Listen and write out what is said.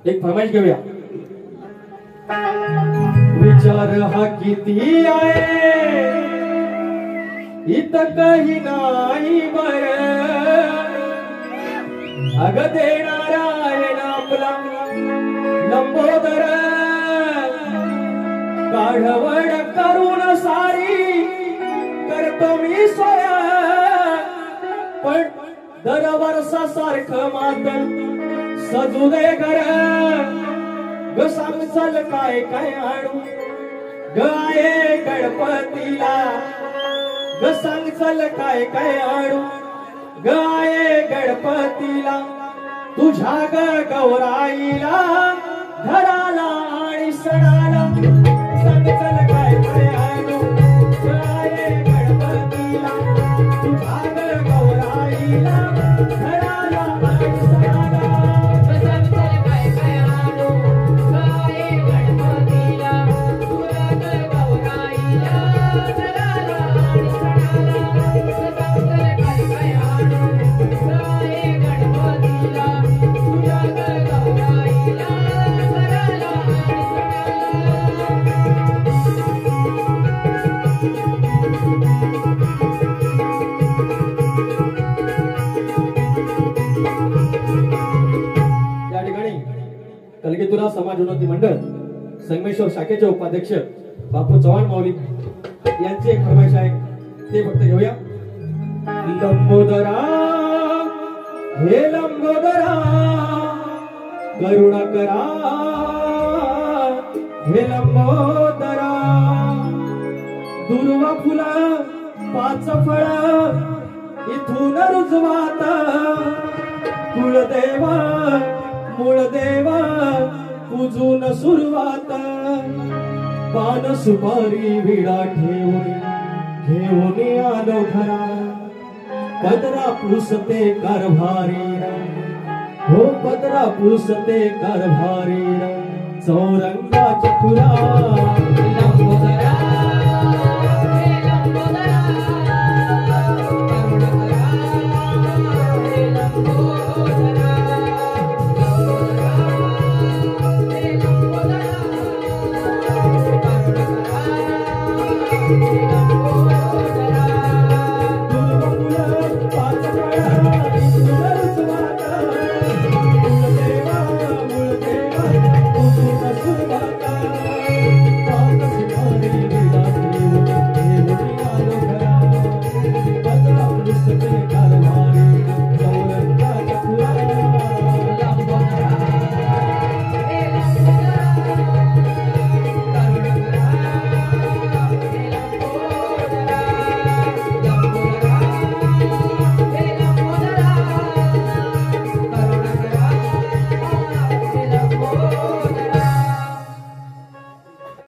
एक फरमाईश घेऊया। विचार हा किती आहे इथं काही नाही बर, अग देणारा आहे ना आपला लंबोदर, काढवड करून सारी करतो मी सोया, पण दरवर्षा सारखं मातल सजू दे घर, ग सांग चल काय काय आणू गाये गणपतीला, ग सांग चल काय काय आणू गाये गणपतीला, तुझ्या ग गौराईला घराला आणि सणाला, सांग चल काय काय आणू गाये गणपतीला, तुझ्या ग गौराईला घराला आणि सणाला, सांग चल काय काय आणू गाये गणपतीला, तुझ्या ग गौराईला घराला आणि सणाला, सांग चल काय काय आणू गाये गणपतीला, तुझ्या ग गौराईला घराला आणि या ठिकाणी कलगीतुरा समाज उन्नती मंडळ संगमेश्वर शाखेचे उपाध्यक्ष बापू चव्हाण माऊली यांची एक फरमाईश आहे, ते फक्त घेऊया। लंबोदरा हे लंबोदरा करुणा करा, हे लंबोदरा दुर्वा फुला पाच फळ इथून रुजवात, कुळदेवा मूळदेवा पूजून सुरुवात, पान सुपारी विडा ठेवून घेऊन आलो घरा, पदरा पुसते कारभारी हो पदरा पुसते कारभारी, चौरंगाच्या खुला लंबोदरा हे लंबोदरा करुणा करा, हे लंबोदरा लंबोदरा हे लंबोदरा करुणा करा, हे लंबोदरा सुरुवात